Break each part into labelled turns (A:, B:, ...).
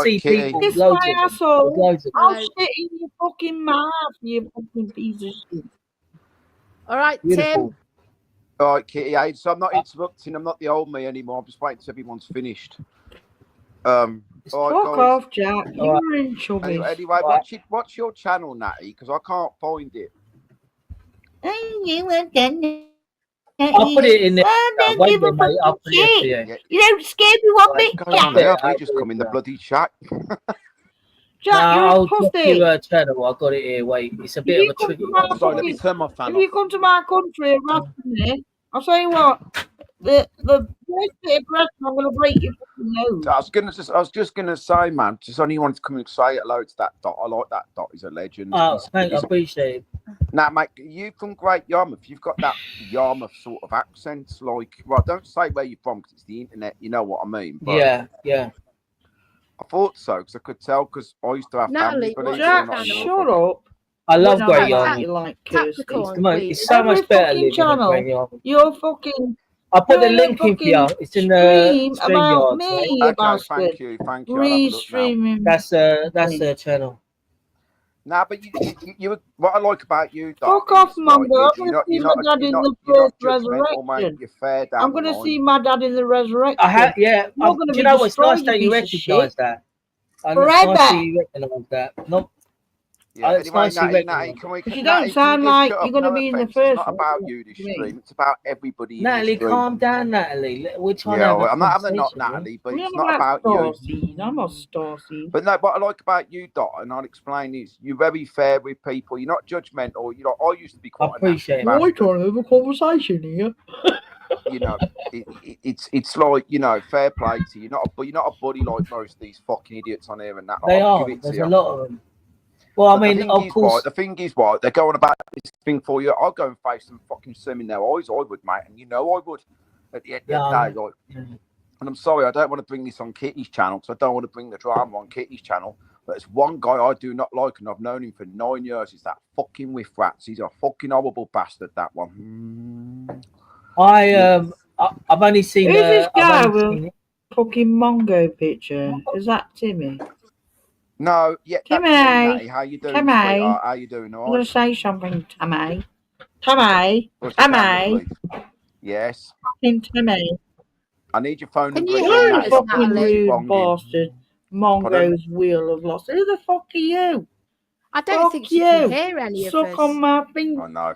A: see people.
B: Kiss
A: Loads
B: my
A: of them.
B: asshole.
A: Loads of them.
B: I'll shit in your fucking mouth, you fucking piece of shit.
C: All right,
A: Beautiful.
C: Tim.
D: All right, Kitty. Hey, so I'm not interrupting. I'm not the old me anymore. I'm just waiting till everyone's finished. All right,
B: Fuck
D: guys.
B: off, Jack. You're in trouble.
D: Anyway, what's your channel, Natty? Because I can't find it.
A: I'll put it in there. Wait a minute, mate. I'll put it for you.
B: You don't scare me one bit,
D: What's going on
B: Jack.
D: here? They just come in the bloody chat.
B: Jack,
A: I'll
B: you're a
A: drop
B: pussy.
A: you a channel. I've got it here. Wait, it's a bit of a tricky one.
D: Sorry, let me turn my fan
B: If
D: off.
B: you come to my country and rap me, I'll tell you what. The first bit of aggression, I'm gonna break your fucking nose.
D: I was just gonna say, man, just only wanted to come and say hello to that Dot. I like that Dot. He's a legend.
A: Oh, thank you. I appreciate it.
D: Now, mate, you from Great Yarmouth? You've got that Yarmouth sort of accent, like. Well, don't say where you're from because it's the internet. You know what I mean? But
A: yeah.
D: I thought so because I could tell because I used to have
C: Natalie,
D: family.
B: Jack, shut up.
A: I love
B: No,
A: Great
B: I
A: Yarmouth.
B: You like
C: Capricorn,
A: It's so much better living in Great Yarmouth.
B: You're fucking.
A: I'll put the link in for you. It's in the
B: stream about
A: StreamYard.
B: me,
A: Right?
B: you
D: Okay,
B: bastard.
D: thank you. I'll have a look now.
B: Restreaming.
A: That's their channel.
D: Nah, but you what I like about you, Doc,
B: Fuck off, Mongo.
D: like,
B: I'm gonna see my dad in the first resurrection.
D: You're fair down
B: I'm gonna see my dad in the resurrection.
A: Do you know what's nice that you recognise that? It's nice that you recognise that. It's nice you recognise that.
B: Because you don't sound like you're going to be in the first.
D: It's not about you this stream. It's about everybody in
A: Natalie,
D: this stream.
A: calm down, Natalie. We're trying to have a
D: I'm not
A: conversation,
D: Natalie, but
B: it's
D: it's not about you.
B: I'm not Starsy.
D: But no, what I like about you, Dot, and I'll explain is you're very fair with people. You're not judgmental. You know, I used to be quite.
A: I appreciate it.
B: We're trying to have a conversation here.
D: You know, it's like, you know, fair play to you. You're not a buddy like most of these fucking idiots on here and that.
A: They are. There's a lot of them. Well, I mean, of course.
D: The thing is, right, they're going about this thing for you. I'll go and face them fucking swim in their eyes. I would, mate, and you know I would. At the end of the day, like, and I'm sorry, I don't want to bring this on Kitty's channel because I don't want to bring the drama on Kitty's channel. But there's one guy I do not like, and I've known him for 9 years. Is that fucking with rats? He's a fucking horrible bastard. That one.
A: I've only seen.
B: Who's this guy with fucking Mongo picture? Is that Timmy?
D: No, yeah.
B: Timmy,
D: how you doing?
B: Timmy,
D: how you doing? All right?
B: I'm gonna say something, Timmy. Timmy.
D: Yes.
B: Fucking Timmy.
D: I need your phone number.
B: You fucking rude bastard. Mongo's wheel of loss. Who the fuck are you?
C: I don't think she can hear any of us.
B: Suck on my finger.
D: I know.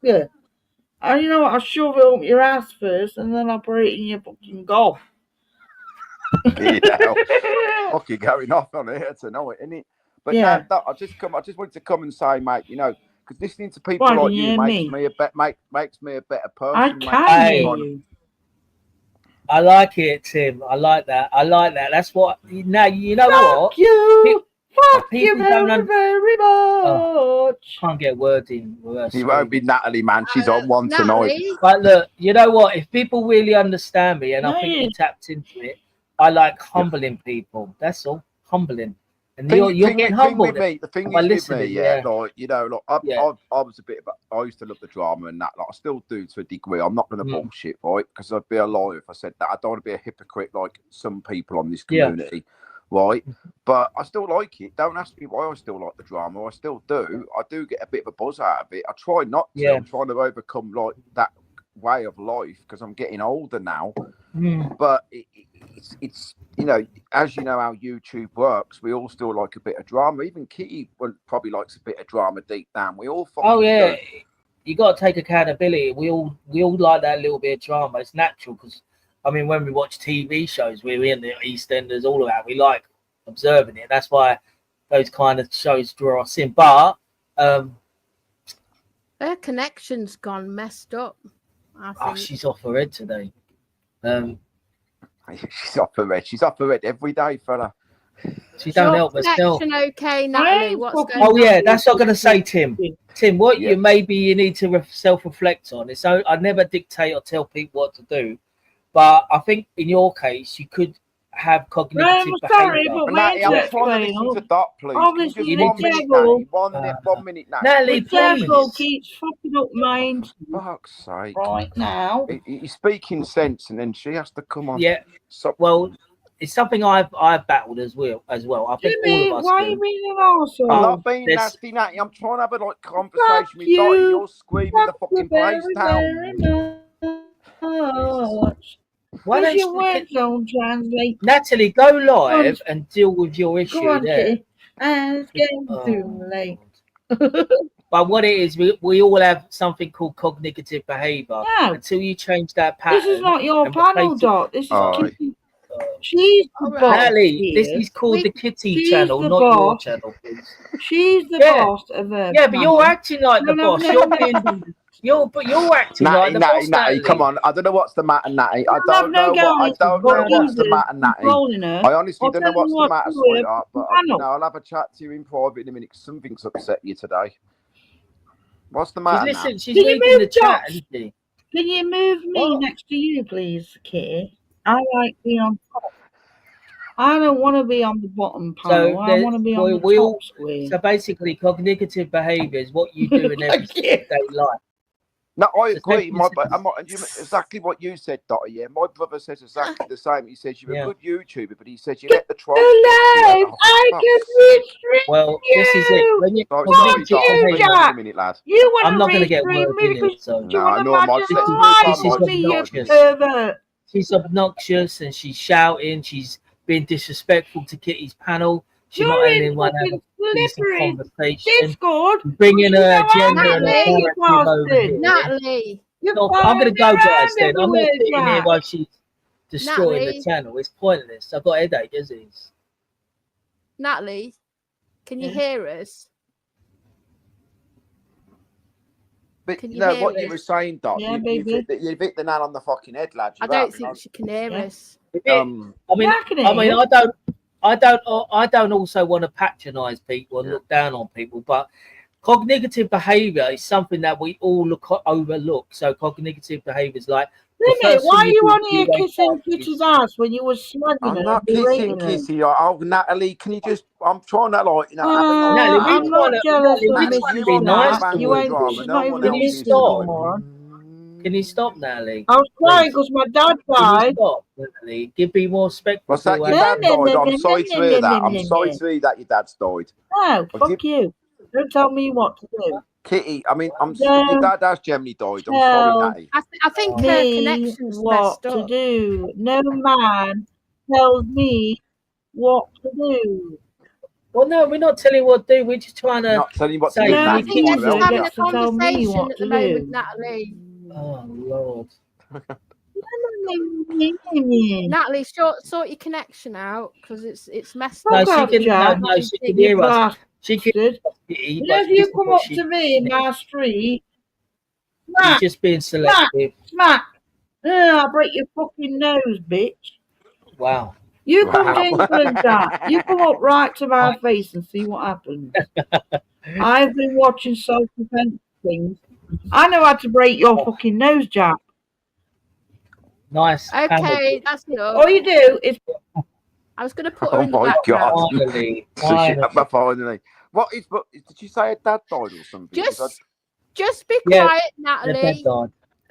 B: Yeah. And you know what? I'll shove it up your ass first, and then I'll put it in your fucking gob.
D: Fucking going off on it tonight, isn't it? But yeah, I just wanted to come and say, mate, you know, because listening to people like you makes me a better person.
B: I can hear you.
A: I like it, Tim. I like that. That's what. Now you know
B: what. Fuck you very much.
A: Can't get words in.
D: She won't be Natalie, man. She's on one tonight.
A: But look, you know what? If people really understand me, and I think you tapped into it, I like humbling people. That's all. Humbling. And you're getting humbled.
D: The thing is with me, like, you know, like, I was a bit of I used to love the drama and that. Like, I still do to a degree. I'm not going to bullshit, right? Because I'd be a liar if I said that. I don't want to be a hypocrite like some people on this community, right? But I still like it. Don't ask me why I still like the drama. I still do. I do get a bit of a buzz out of it. I try not to. I'm trying to overcome like that way of life because I'm getting older now. But it's you know, as you know how YouTube works, we all still like a bit of drama. Even Kitty probably likes a bit of drama deep down. We all do.
A: You got to take accountability. We all like that little bit of drama. It's natural because I mean, when we watch TV shows, we're in the EastEnders, all of that. We like observing it. That's why those kind of shows draw us in. But
C: her connection's gone messed up. I think.
A: She's off her head today.
D: She's off her head. She's off her head every day, fella.
A: She don't help herself.
C: Okay, Natalie, what's going on?
A: Oh yeah, that's what I'm gonna say, Tim. Tim, what you need to self-reflect on. It's I never dictate or tell people what to do, but I think in your case you could have cognitive behaviour.
D: I'm trying to listen to Dot, please.
B: Obviously,
D: one minute,
A: Natalie, please.
B: Keeps fucking up mind.
D: Fuck's sake!
B: Right now,
D: he's speaking sense, and then she has to come on.
A: Yeah. So, well, it's something I've battled as well. I think
B: Jimmy,
A: all of us
B: why
A: do.
B: are you being an arsehole?
D: I'm not being nasty, Natty. I'm trying to have a conversation with Dottie. You're screaming the fucking place down.
A: Why don't
B: your words don't translate?
A: Natalie, go live and deal with your issue
B: Go on,
A: there.
B: Kitty. And it's getting too late.
A: But what it is, we all have something called cognitive behaviour.
B: No.
A: Until you change that pattern.
B: This is not your panel, Dot. This is Kitty. She's the boss.
A: Natalie, this is called the Kitty channel, not your channel, please.
B: She's the boss of her.
A: Yeah, but you're acting like the boss. You're acting like the boss.
D: Natty, come on. I don't know what's the matter, Natty. I don't know what's the matter, Natty. I honestly don't know what's the matter, sweetheart. But I'll have a chat to you in private in a minute. Something's upset you today. What's the matter?
A: Listen, she's reading the chat, isn't she?
B: Can you move me next to you, please, Kitty? I like being on top. I don't want to be on the bottom panel. I want to be on the top screen.
A: So basically, cognitive behaviour is what you do in every day life.
D: No, I agree. Exactly what you said, Dottie. Yeah, my brother says exactly the same. He says you're a good YouTuber, but he says you let the trolls.
B: I can restrict
A: well, this is it. When you
D: lad.
B: You want
A: I'm not going to get word in it. So she's obnoxious and she's shouting. She's being disrespectful to Kitty's panel. She might even want to have a decent conversation.
B: Discord.
A: Bringing her agenda and
C: Natalie.
A: I'm going to go, guys. Then I'm not sitting here while she's destroying the channel. It's pointless. I've got a headache, disease.
C: Natalie, can you hear us?
D: But you know what you were saying, Doc. You've hit the nail on the fucking head, lad.
C: I don't think she can hear us.
A: I don't also want to patronise people and look down on people, but cognitive behaviour is something that we all overlook. So cognitive behaviour is like.
B: Limit, why are you on here kissing Kitty's ass when you were slugging her?
D: I'm not kissing Kissy. Oh, Natalie, can you just? I'm trying to
B: Natalie, I'm not jealous of Miss Nat. You ain't. She's not even a Miss anymore.
A: Can you stop, Natalie?
B: I was crying because my dad died.
A: Stop, Natalie. Give me more respect.
D: What's that? Your dad died. I'm sorry to hear that. I'm sorry to hear that your dad's died.
B: No, fuck you. Don't tell me what to do.
D: Kitty, I mean, your dad has generally died. I'm sorry, Natty.
C: I think her connection's
B: what
C: messed up.
B: to do. No man tells me what to do.
A: Well, no, we're not telling you what to do. We're just trying to.
D: Not telling you what to do.
C: I think you're just having a conversation at the moment, Natalie.
A: Oh Lord.
C: Natalie, sort your connection out because it's messed
A: up.
B: No, she can hear us. She could. If you come up to me in my street,
A: you're just being selective.
B: Smack. I'll break your fucking nose, bitch.
A: Wow.
B: You come to England, Jack. You come up right to my face and see what happens. I've been watching self-defense things. I know how to break your fucking nose, Jack.
A: Nice.
C: Okay, that's enough.
B: All you do is.
C: I was going to put her in the background.
D: Finally. What is? Did you say her dad died or something?
C: Just be quiet, Natalie.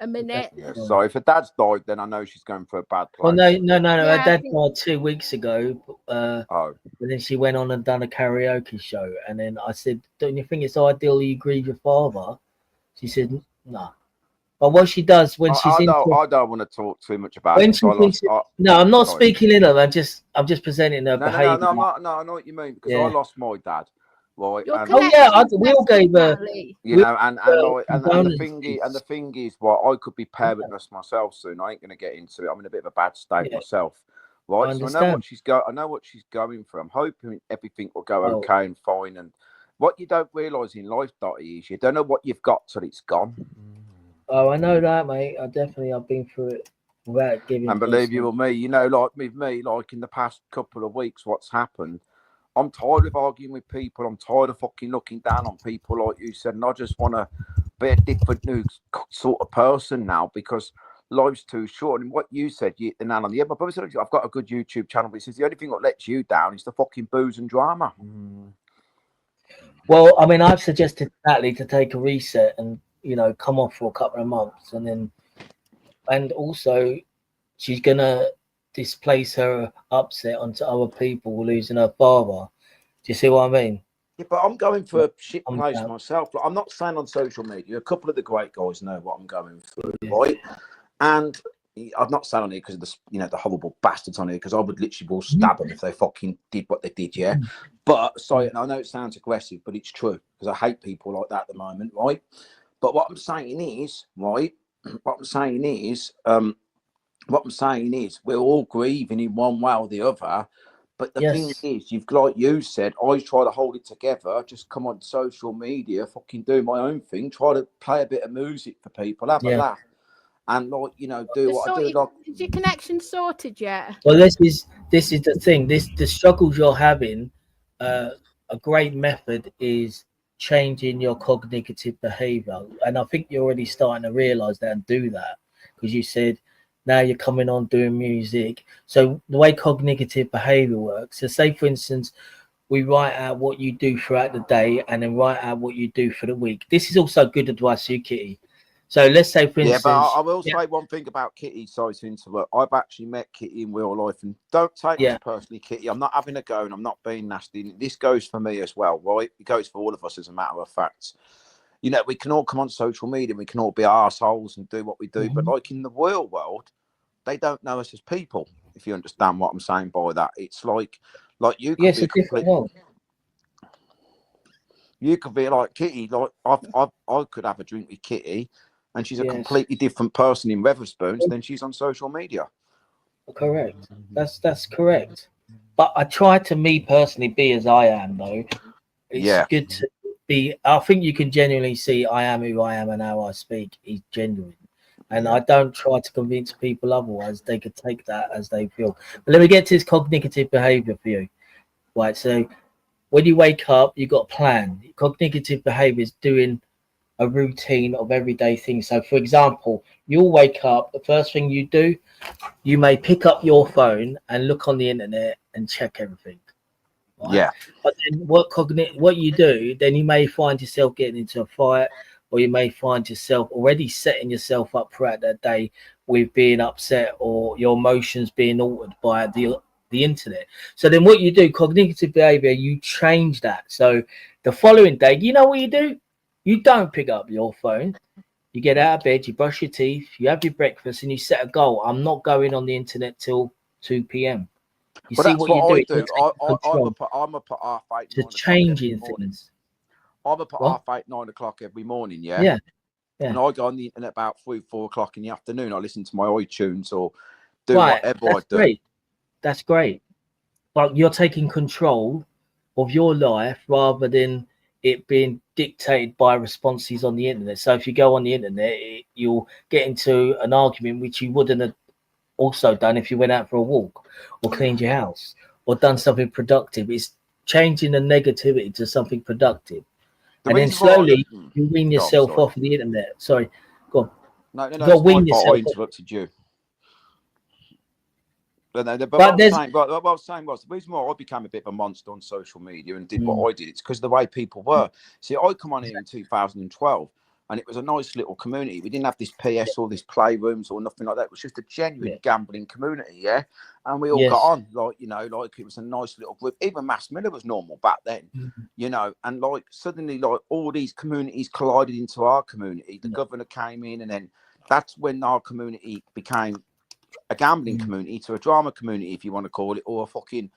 C: A minute.
D: Yeah, sorry, if her dad's died, then I know she's going for a bad place.
A: Well, no. Her dad died 2 weeks ago. And then she went on and done a karaoke show. And then I said, "Don't you think it's ideal you grieve your father?" She said, "No." But what she does when she's in,
D: I don't want to talk too much about it.
A: No, I'm not speaking in her. I'm just presenting her behaviour.
D: No, I know what you mean because I lost my dad. Right.
A: We all gave her.
D: You know, and the thing is, well, I could be parentless myself soon. I ain't going to get into it. I'm in a bit of a bad state myself. Right. I know what she's going through. I'm hoping everything will go okay and fine. And what you don't realise in life, Dottie, is you don't know what you've got till it's gone.
A: Oh, I know that, mate. I've been through it without giving.
D: And believe you or me, you know, like with me, like in the past couple of weeks, what's happened, I'm tired of arguing with people. I'm tired of fucking looking down on people like you said. And I just want to be a different new sort of person now because life's too short. And what you said, you hit the nail on the head. My brother said, I've got a good YouTube channel, but he says the only thing that lets you down is the fucking booze and drama.
A: Well, I mean, I've suggested Natalie to take a reset and, you know, come off for a couple of months. And also she's going to displace her upset onto other people losing her father. Do you see what I mean?
D: Yeah, but I'm going for a shit
A: I'm
D: place
A: down.
D: myself. Like, I'm not saying on social media. A couple of the great guys know what I'm going through, right? And I'm not saying on here because of the, you know, the horrible bastards on here, because I would literally will stab them if they fucking did what they did, yeah. But sorry, and I know it sounds aggressive, but it's true, because I hate people like that at the moment, right? But what I'm saying is, right? What I'm saying is, we're all grieving in one way or the other. But the thing is, you've, like you said, I try to hold it together, just come on social media, fucking do my own thing, try to play a bit of music for people, have a laugh, and, like, you know, do what I do. Like,
C: is your connection sorted yet?
A: Well, this is the thing. The struggles you're having. A great method is changing your cognitive behavior, and I think you're already starting to realize that and do that, because you said now you're coming on doing music. So the way cognitive behavior works, so say for instance, we write out what you do throughout the day and then write out what you do for the week. This is also good advice to you, Kitty. So let's say, for instance,
D: but I will say one thing about Kitty. Sorry to interrupt. I've actually met Kitty in real life, and don't take this personally, Kitty. I'm not having a go, and I'm not being nasty. This goes for me as well, right? It goes for all of us, as a matter of fact. You know, we can all come on social media, we can all be arseholes and do what we do, but like in the real world, they don't know us as people. If you understand what I'm saying by that, it's like you could be completely. You could be like Kitty. Like I could have a drink with Kitty, and she's a completely different person in Wetherspoons than she's on social media.
A: Correct. That's correct. But I try to, me personally, be as I am, though. It's good to be. I think you can genuinely see I am who I am and how I speak is genuine. And I don't try to convince people otherwise. They could take that as they feel. But let me get to this cognitive behavior for you. Right. So when you wake up, you've got a plan. Cognitive behavior is doing a routine of everyday things. So, for example, you'll wake up, the first thing you do, you may pick up your phone and look on the internet and check everything. Right?
D: Yeah.
A: But then what you do, then you may find yourself getting into a fight, or you may find yourself already setting yourself up throughout that day with being upset or your emotions being altered by the internet. So then what you do, cognitive behavior, you change that. So the following day, you know what you do? You don't pick up your phone. You get out of bed, you brush your teeth, you have your breakfast, and you set a goal. I'm not going on the internet till 2 p.m. You see what you do?
D: I'm up at 8:30.
A: To changing things.
D: I'm up at 8:30, 9 o'clock every morning.
A: Yeah.
D: And I go on the internet about 3, 4 o'clock in the afternoon. I listen to my iTunes or do whatever I do.
A: That's great. But you're taking control of your life rather than it being dictated by responses on the internet. So if you go on the internet, you'll get into an argument which you wouldn't have also done if you went out for a walk or cleaned your house or done something productive. It's changing the negativity to something productive. And then slowly you wean yourself off of the internet. Sorry, go on.
D: No, I interrupted you. But what I was saying was the reason why I became a bit of a monster on social media and did what I did. It's because of the way people were. See, I come on here in 2012, and it was a nice little community. We didn't have this PS or this playrooms or nothing like that. It was just a genuine gambling community, and we all got on, like, you know, like it was a nice little group. Even Mass Miller was normal back then, you know. And like suddenly, like all these communities collided into our community. The governor came in, and then that's when our community became a gambling community to a drama community, if you want to call it, or a fucking,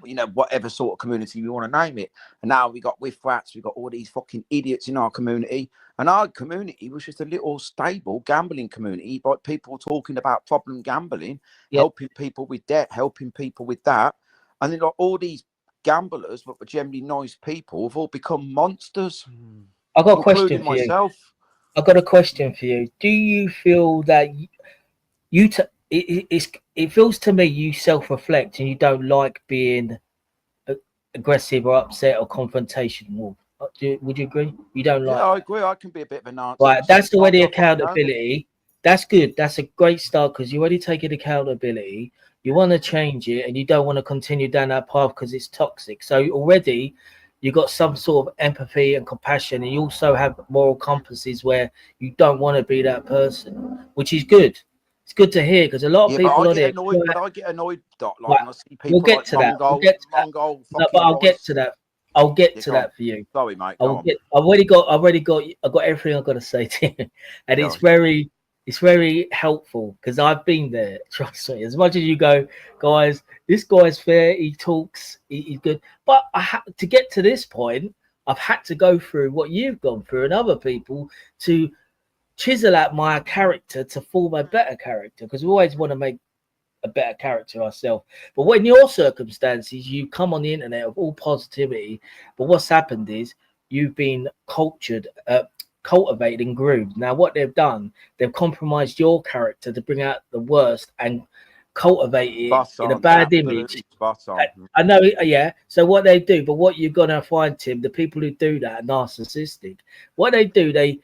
D: you know, whatever sort of community you want to name it. And now we got whiff rats, we got all these fucking idiots in our community. And our community was just a little stable gambling community, like people talking about problem gambling, helping people with debt, helping people with that. And then like all these gamblers, but were generally nice people, have all become monsters.
A: I've got a question for you. I've got a question for you. Do you feel that it feels to me you self-reflect and you don't like being aggressive or upset or confrontational? Would you agree? You don't like?
D: Yeah, I agree. I can be a bit of an answer.
A: Right, that's the way the accountability. That's good. That's a great start because you already taken accountability. You want to change it and you don't want to continue down that path because it's toxic. So already you got some sort of empathy and compassion, and you also have moral compasses where you don't want to be that person, which is good. It's good to hear because a lot of people on here.
D: But I get annoyed, Doc. Like, when I see people
A: we'll get
D: like
A: to that. We'll get to that. No, but I'll get to that. I'll get to that for you.
D: Sorry, mate.
A: I've already got everything I've got to say to you, and it's very helpful because I've been there. Trust me. As much as you go, guys, this guy's fair. He talks. He's good. But to get to this point, I've had to go through what you've gone through and other people to chisel out my character to form a better character, because we always want to make a better character ourselves. But when your circumstances, you come on the internet of all positivity, but what's happened is you've been cultured, cultivated and groomed. Now what they've done, they've compromised your character to bring out the worst and cultivate it in a bad image. I know, yeah. So what they do, but what you're gonna find, Tim, the people who do that are narcissistic. What they do, they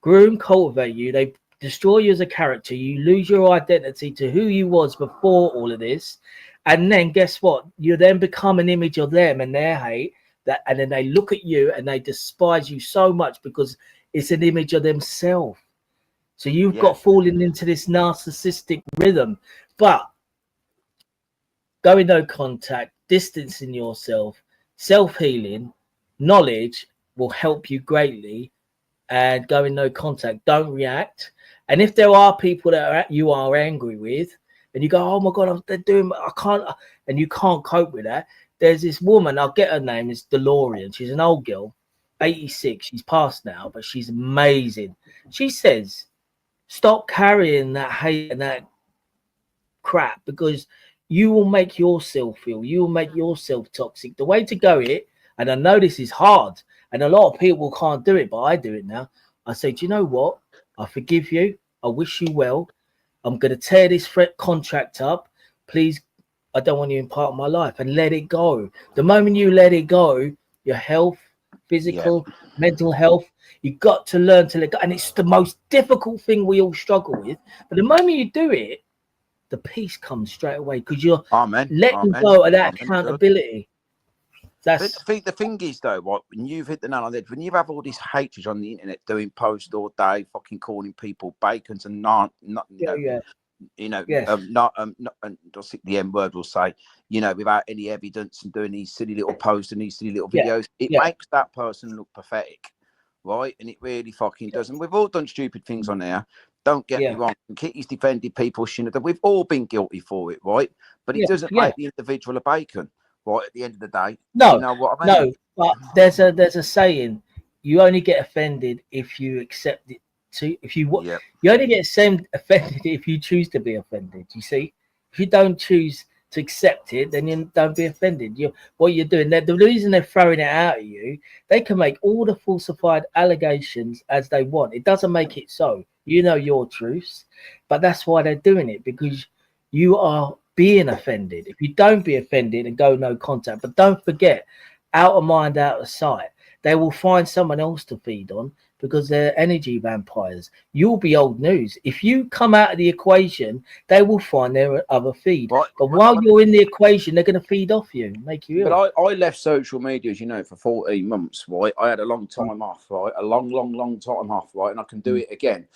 A: groom, cultivate you, they destroy you as a character, you lose your identity to who you was before all of this, and then guess what, you then become an image of them and their hate that, and then they look at you and they despise you so much because it's an image of themselves. So you've got fallen into this narcissistic rhythm. But going no contact, distancing yourself, self-healing, knowledge will help you greatly. And go in no contact, don't react. And if there are people that you are angry with, and you go, oh my God, they're doing, I can't, and you can't cope with that. There's this woman, I'll get her name, is DeLorean. She's an old girl, 86. She's passed now, but she's amazing. She says, stop carrying that hate and that crap, because you will make yourself feel, you will make yourself toxic. The way to go it, and I know this is hard, and a lot of people can't do it, but I do it now. I say, do you know what? I forgive you. I wish you well. I'm going to tear this contract up. Please, I don't want you in part of my life, and let it go. The moment you let it go, your health, physical, mental health, you got to learn to let go. And it's the most difficult thing we all struggle with. But the moment you do it, the peace comes straight away because you're letting go of that accountability.
D: The thing is, though, what when you've hit the nail on the head, when you have all this hatred on the internet, doing posts all day, fucking calling people bacons and not I'll stick the N word, will say, without any evidence, and doing these silly little posts and these silly little videos, it makes that person look pathetic, right? And it really fucking does. And we've all done stupid things on there. Don't get me wrong. Kitty's defended people, we've all been guilty for it, right? But it doesn't make the individual a bacon. Right, at the end of the day,
A: no,
D: you know what I mean?
A: No, but there's a saying: you only get offended if you accept it. You only get offended if you choose to be offended. You see, if you don't choose to accept it, then you don't be offended. What you're doing. The reason they're throwing it out at you, they can make all the falsified allegations as they want. It doesn't make it so. You know your truths, but that's why they're doing it, because you are being offended. If you don't be offended and go no contact, but don't forget, out of mind, out of sight, they will find someone else to feed on because they're energy vampires. You'll be old news. If you come out of the equation, they will find their other feed. But while you're in the equation, they're going to feed off you, make you ill.
D: But I left social media, for 14 months, right? I had a long time off, right? A long time off, right? And I can do it again.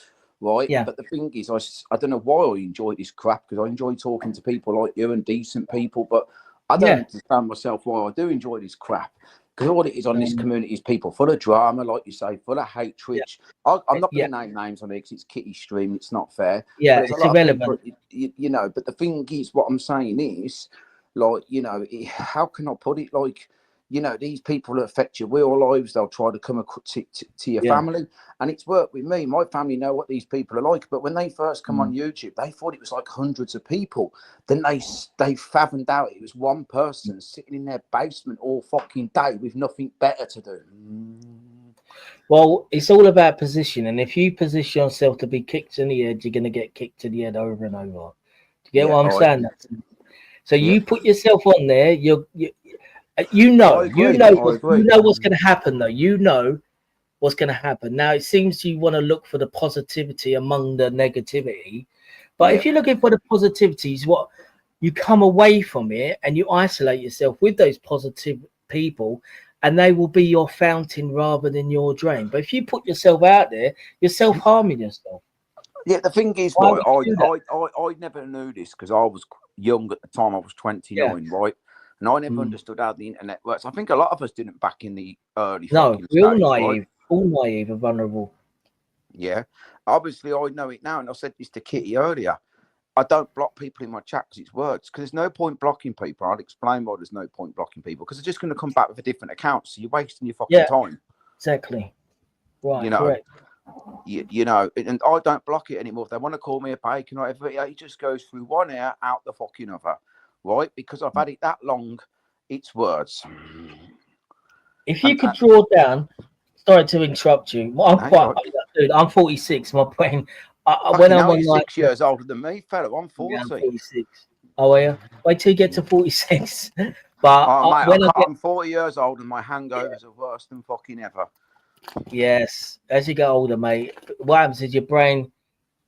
D: Right, but the thing is, I don't know why I enjoy this crap, because I enjoy talking to people like you and decent people, but I don't understand myself why I do enjoy this crap, because all it is on this community is people full of drama, like you say, full of hatred. I'm not going to name names on it because it's Kitty's stream, it's not fair.
A: It's irrelevant.
D: People, but the thing is, what I'm saying is, like, how can I put it, like, these people affect your real lives. They'll try to come to your family. And it's worked with me. My family know what these people are like. But when they first come on YouTube, they thought it was like hundreds of people. Then they fathomed out it was one person sitting in their basement all fucking day with nothing better to do.
A: Well, it's all about position. And if you position yourself to be kicked in the head, you're going to get kicked to the head over and over. Do you get what I'm saying? So you put yourself on there. You know what's going to happen, though. You know what's going to happen. Now, it seems you want to look for the positivity among the negativity. But if you're looking for the positivities, what you come away from it and you isolate yourself with those positive people, and they will be your fountain rather than your drain. But if you put yourself out there, you're self-harming yourself.
D: Yeah, the thing is,
A: Why
D: right,
A: would you do
D: I never knew this because I was young at the time. I was 29, right? And I never understood how the internet works. I think a lot of us didn't back in the early fucking
A: we're all
D: stage,
A: naive.
D: right?
A: All naive and vulnerable.
D: Yeah. Obviously, I know it now. And I said this to Kitty earlier. I don't block people in my chat because it's words. Because there's no point blocking people. I'll explain why there's no point blocking people. Because they're just going to come back with a different account. So you're wasting your fucking time.
A: Exactly. Right.
D: You know,
A: correct.
D: you know, and I don't block it anymore. If they want to call me a bacon or whatever, it just goes through one ear, out the fucking other. Right? Because I've had it that long, it's words.
A: If you could draw down, sorry to interrupt you. I'm 46. My brain. When I'm on
D: 6 years older than me, fellow, I'm 40.
A: Yeah, I'm 46. Oh, are you? Wait till you get to 46. But
D: mate, I'm 40 years old and my hangovers are worse than fucking ever.
A: Yes, as you get older, mate, what happens is your brain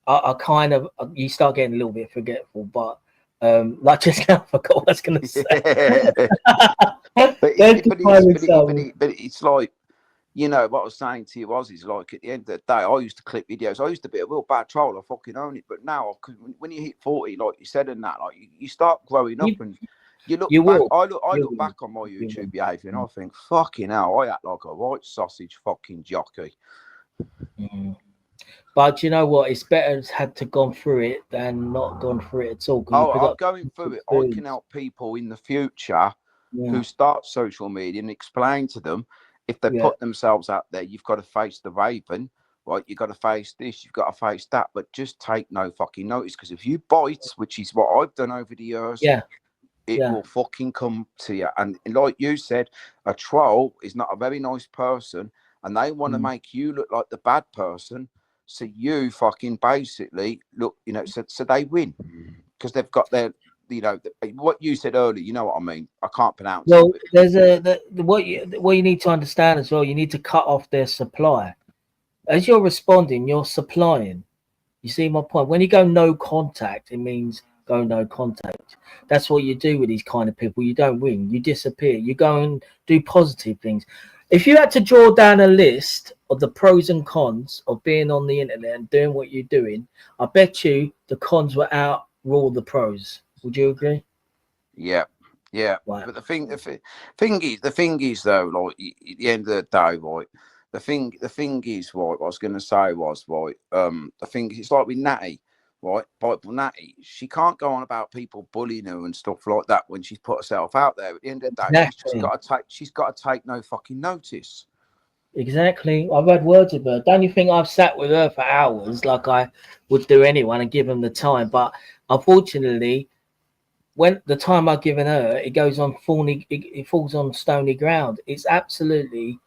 A: are kind of, you start getting a little bit forgetful. But like just now, I forgot what I was going to say.
D: but it's like, you know, what I was saying to you is like at the end of the day, I used to clip videos. I used to be a real bad troll. I fucking own it. But now, when you hit 40, like you said, and that, like you start growing up and you look back. I look back on my YouTube behaviour and I think, fucking hell, I act like a right sausage fucking jockey.
A: But you know what? It's better to have to gone through it than not gone through it at all.
D: I'm going through it. I can help people in the future who start social media and explain to them, if they put themselves out there, you've got to face the raven, right? You've got to face this, you've got to face that, but just take no fucking notice. Because if you bite, which is what I've done over the years, it will fucking come to you. And like you said, a troll is not a very nice person, and they want to make you look like the bad person. So you fucking basically look, you know, so they win because they've got their, you know, what you said earlier. You know what I mean? I can't pronounce it.
A: Well, there's what you need to understand as well. You need to cut off their supply. As you're responding, you're supplying. You see my point? When you go no contact, it means go no contact. That's what you do with these kind of people. You don't win. You disappear. You go and do positive things. If you had to draw down a list of the pros and cons of being on the internet and doing what you're doing, I bet you the cons will outrule the pros. Would you agree?
D: Yeah. Right. But the thing is though, like at the end of the day, right? The thing is, right? What I was going to say was, right? The thing is, it's like with Natty, right? Bible Natty, she can't go on about people bullying her and stuff like that when she's put herself out there. At the end of the day, she's got to take no fucking notice.
A: Exactly. I've had words with her. Don't you think I've sat with her for hours like I would do anyone and give them the time? But unfortunately, when the time I've given her, it goes on it falls on stony ground. It's absolutely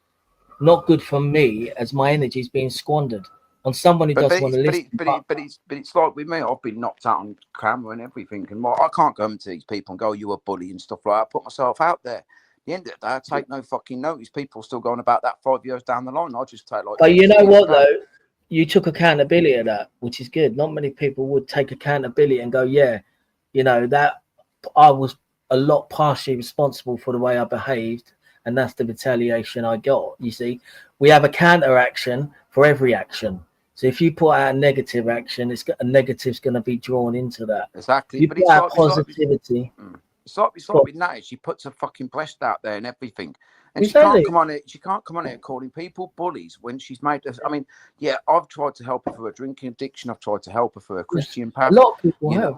A: not good for me as my energy is being squandered on someone who doesn't want to listen.
D: But it's like with me, I've been knocked out on camera and everything, and I can't go into these people and go, "You a bully" and stuff like that. I put myself out there. At the end of the day, I take no fucking notice. People still going about that 5 years down the line. I just take like.
A: But you know what though, you took accountability of that, which is good. Not many people would take accountability and go, "Yeah, you know that I was a lot partially responsible for the way I behaved." And that's the retaliation I got. You see, we have a counter action for every action. So if you put out a negative action, a negative's going to be drawn into that.
D: Exactly.
A: You put out positivity.
D: It's like with Natty. She puts her fucking breast out there and everything, and she can't come on it. She can't come on here calling people bullies when she's made us. I mean, yeah, I've tried to help her for her drinking addiction. I've tried to help her for her Christian path.
A: A lot of people have.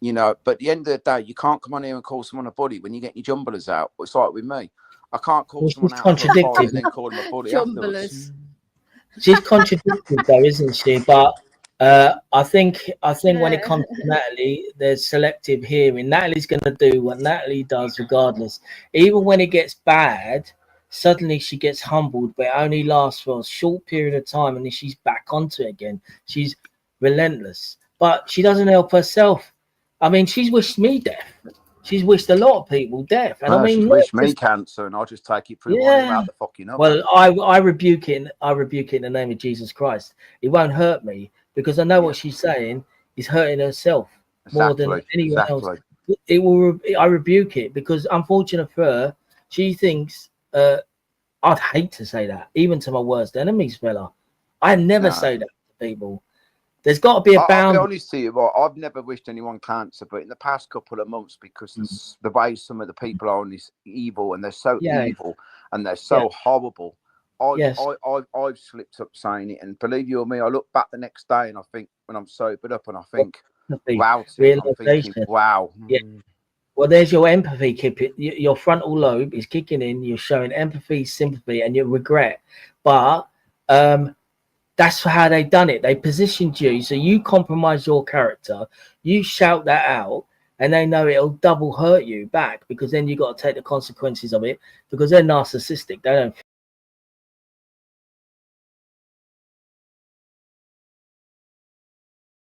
D: You know, but at the end of the day, you can't come on here and call someone a bully when you get your jumblers out. It's like with me. I can't call someone out and then call them a bully afterwards.
A: She's contradicted though, isn't she? But I think when it comes to Natalie, there's selective hearing. Natalie's going to do what Natalie does regardless. Even when it gets bad, suddenly she gets humbled, but it only lasts for a short period of time and then she's back onto it again. She's relentless. But she doesn't help herself. I mean, she's wished me death. She's wished a lot of people death. And I mean,
D: she's wished me cancer, and I'll just take it through one about the fucking other.
A: Well, I rebuke it. I rebuke it in the name of Jesus Christ. It won't hurt me because I know what she's saying is hurting herself more than anyone else. It will. I rebuke it because, unfortunate for her, she thinks. I'd hate to say that, even to my worst enemies, fella. I never say that to people. There's got to be a boundary.
D: I'll be honest to you, right, I've never wished anyone cancer, but in the past couple of months, because the way some of the people are on this evil, and they're so evil and they're so horrible, I've slipped up saying it. And believe you or me, I look back the next day and I think, when I'm sobered up, and I think, wow, Tim, I'm thinking, wow.
A: Yeah. Well, there's your empathy, your frontal lobe is kicking in. You're showing empathy, sympathy, and your regret. But that's how they've done it. They positioned you, so you compromise your character, you shout that out, and they know it'll double hurt you back, because then you got to take the consequences of it, because they're narcissistic. They don't